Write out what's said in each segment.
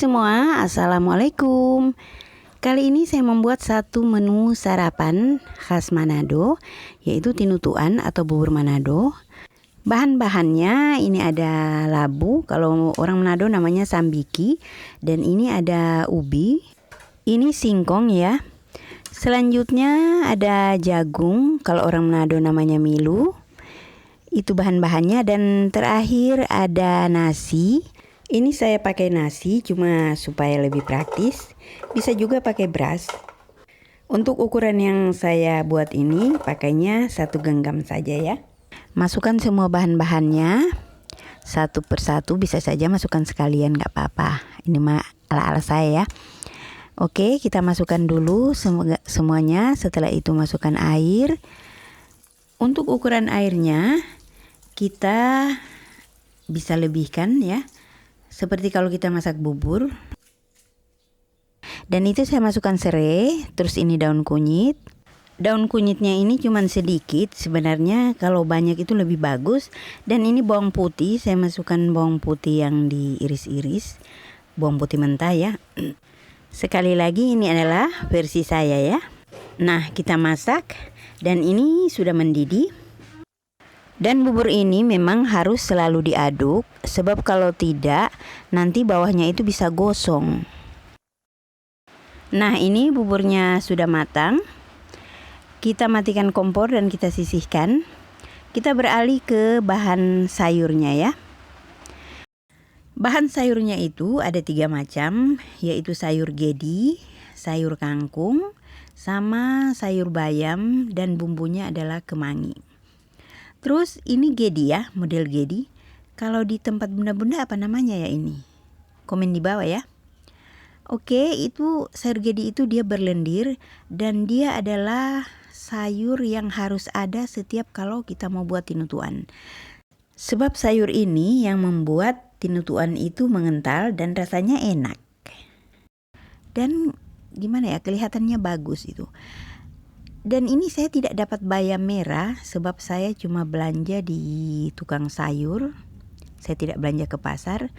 semua, Assalamualaikum. Kali ini saya membuat satu menu sarapan khas Manado, yaitu tinutuan atau bubur Manado. Bahan-bahannya ini ada labu, kalau orang Manado namanya sambiki, dan ini ada ubi, ini singkong ya. Selanjutnya ada jagung, kalau orang Manado namanya milu. Itu bahan-bahannya, dan terakhir ada nasi. Ini saya pakai nasi cuma supaya lebih praktis. Bisa juga pakai beras. Untuk ukuran yang saya buat ini pakainya 1 genggam saja ya. Masukkan semua bahan-bahannya satu persatu, bisa saja masukkan sekalian gak apa-apa. Ini mah ala-ala saya ya. Oke, kita masukkan dulu semuanya. Setelah itu masukkan air. Untuk ukuran airnya kita bisa lebihkan ya, seperti kalau kita masak bubur. Dan itu saya masukkan serai, terus ini daun kunyit. Daun kunyitnya ini cuman sedikit, sebenarnya kalau banyak itu lebih bagus. Dan ini bawang putih, saya masukkan bawang putih yang diiris-iris, bawang putih mentah ya. Sekali lagi, ini adalah versi saya ya. Nah, kita masak dan ini sudah mendidih. Dan bubur ini memang harus selalu diaduk, sebab kalau tidak nanti bawahnya itu bisa gosong. Nah, ini buburnya sudah matang. Kita matikan kompor dan kita sisihkan. Kita beralih ke bahan sayurnya ya. Bahan sayurnya itu ada 3 macam, yaitu sayur gedi, sayur kangkung, sama sayur bayam, dan bumbunya adalah kemangi. Terus ini gedi ya, model gedi. Kalau di tempat bunda-bunda apa namanya ya ini? Komen di bawah ya. Oke, itu sayur gedi itu dia berlendir dan dia adalah sayur yang harus ada setiap kalau kita mau buat tinutuan. Sebab sayur ini yang membuat tinutuan itu mengental dan rasanya enak. Dan gimana ya, kelihatannya bagus itu. Dan ini saya tidak dapat bayam merah sebab saya cuma belanja di tukang sayur. Saya tidak belanja ke pasar.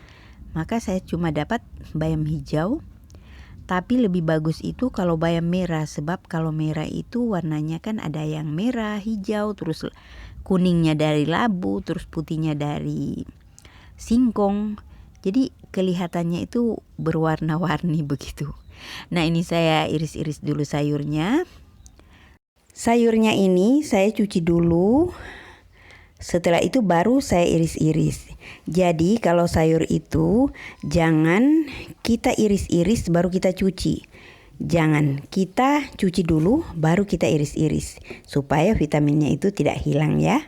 Maka saya cuma dapat bayam hijau. Tapi lebih bagus itu kalau bayam merah, sebab kalau merah itu warnanya kan ada yang merah, hijau, terus kuningnya dari labu, terus putihnya dari singkong. Jadi kelihatannya itu berwarna-warni begitu. Nah, ini saya iris-iris dulu sayurnya. Sayurnya ini saya cuci dulu. Setelah itu baru saya iris-iris. Jadi kalau sayur itu jangan kita iris-iris baru kita cuci. Jangan, kita cuci dulu baru kita iris-iris, supaya vitaminnya itu tidak hilang ya.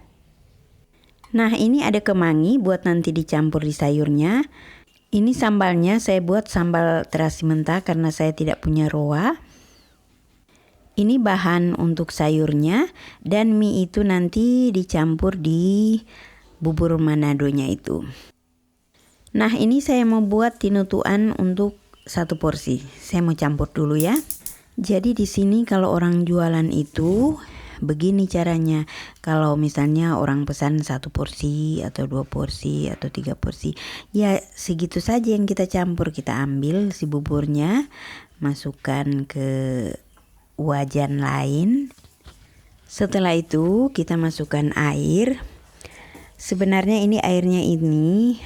Nah, ini ada kemangi buat nanti dicampur di sayurnya. Ini sambalnya saya buat sambal terasi mentah karena saya tidak punya roa. Ini bahan untuk sayurnya, dan mie itu nanti dicampur di bubur Manadonya itu. Nah, ini saya mau buat tinutuan untuk 1 porsi. Saya mau campur dulu ya. Jadi di sini kalau orang jualan itu begini caranya. Kalau misalnya orang pesan 1 porsi atau 2 porsi atau 3 porsi, ya segitu saja yang kita campur. Kita ambil si buburnya, masukkan ke wajan lain. Setelah itu kita masukkan air. Sebenarnya ini airnya ini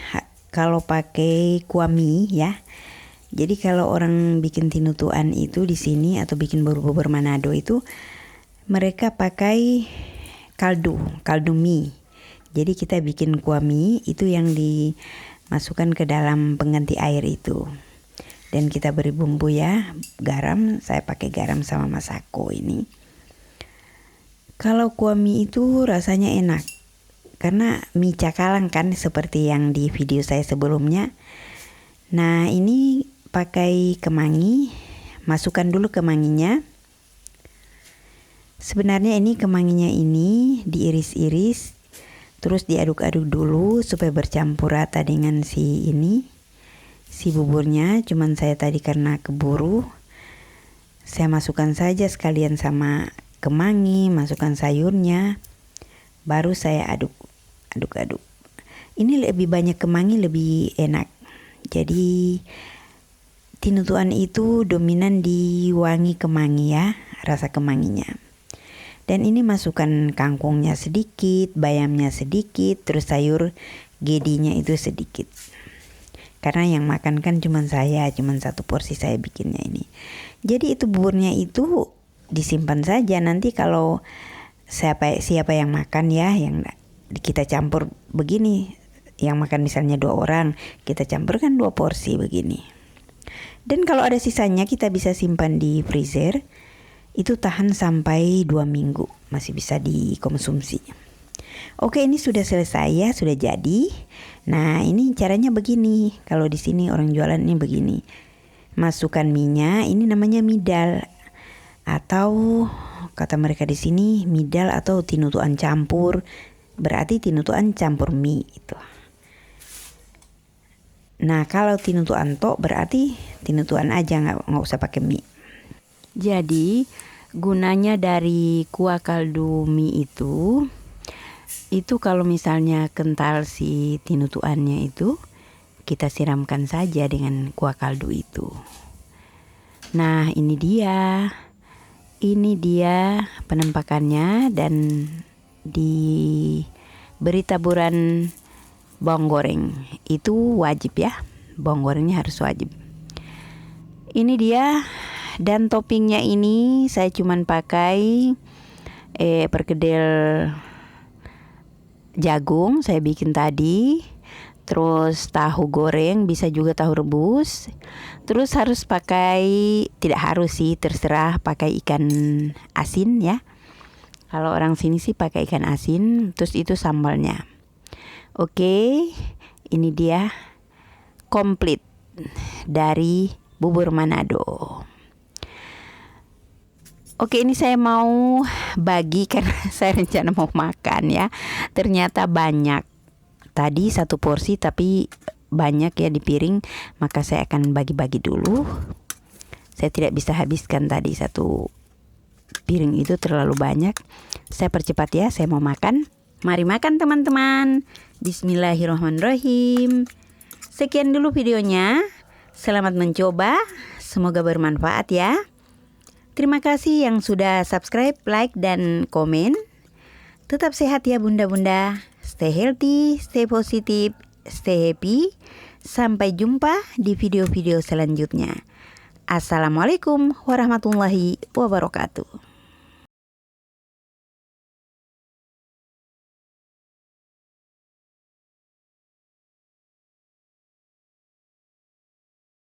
kalau pakai kuah mie ya. Jadi kalau orang bikin tinutuan itu di sini atau bikin bubur Manado itu mereka pakai kaldu mie. Jadi kita bikin kuah mie itu yang dimasukkan ke dalam pengganti air itu. Dan kita beri bumbu ya, garam, saya pakai garam sama masako ini. Kalau kuah mie itu rasanya enak, karena mie cakalang kan seperti yang di video saya sebelumnya. Nah, ini pakai kemangi, masukkan dulu kemanginya. Sebenarnya ini kemanginya ini diiris-iris, terus diaduk-aduk dulu supaya bercampur rata dengan si buburnya. Cuman saya tadi karena keburu, saya masukkan saja sekalian sama kemangi, masukkan sayurnya, baru saya aduk-aduk. Ini lebih banyak kemangi lebih enak. Jadi tinutuan itu dominan di wangi kemangi ya, rasa kemanginya. Dan ini masukkan kangkungnya sedikit, bayamnya sedikit, terus sayur gedinya itu sedikit. Karena yang makan kan cuma saya, cuma 1 porsi saya bikinnya ini. Jadi itu buburnya itu disimpan saja, nanti kalau siapa yang makan ya, yang kita campur begini, yang makan misalnya 2 orang, kita campurkan 2 porsi begini. Dan kalau ada sisanya kita bisa simpan di freezer. Itu tahan sampai 2 minggu, masih bisa dikonsumsi. Oke, ini sudah selesai ya, sudah jadi. Nah, ini caranya begini. Kalau di sini orang jualan ini begini. Masukkan minyak, ini namanya midal. Atau kata mereka di sini midal atau tinutuan campur. Berarti tinutuan campur mie itu. Nah, kalau tinutuan tok berarti tinutuan aja, nggak usah pakai mie. Jadi gunanya dari kuah kaldu mie itu kalau misalnya kental si tinutuannya itu, kita siramkan saja dengan kuah kaldu itu. Nah, ini dia penampakannya, dan diberi taburan bawang goreng. Itu wajib ya, bawang gorengnya harus wajib. Ini dia. Dan toppingnya ini saya cuman pakai perkedel jagung saya bikin tadi. Terus tahu goreng, bisa juga tahu rebus. Terus harus pakai, tidak harus sih, terserah, pakai ikan asin ya. Kalau orang sini sih pakai ikan asin. Terus itu sambalnya. Oke, ini dia komplit dari bubur Manado. Oke, ini saya mau bagi karena saya rencana mau makan ya. Ternyata banyak. Tadi 1 porsi tapi banyak ya di piring, maka saya akan bagi-bagi dulu. Saya tidak bisa habiskan tadi 1 piring itu, terlalu banyak. Saya percepat ya, saya mau makan. Mari makan teman-teman. Bismillahirrahmanirrahim. Sekian dulu videonya. Selamat mencoba. Semoga bermanfaat ya. Terima kasih yang sudah subscribe, like, dan komen. Tetap sehat ya bunda-bunda. Stay healthy, stay positif, stay happy. Sampai jumpa di video-video selanjutnya. Assalamualaikum warahmatullahi wabarakatuh.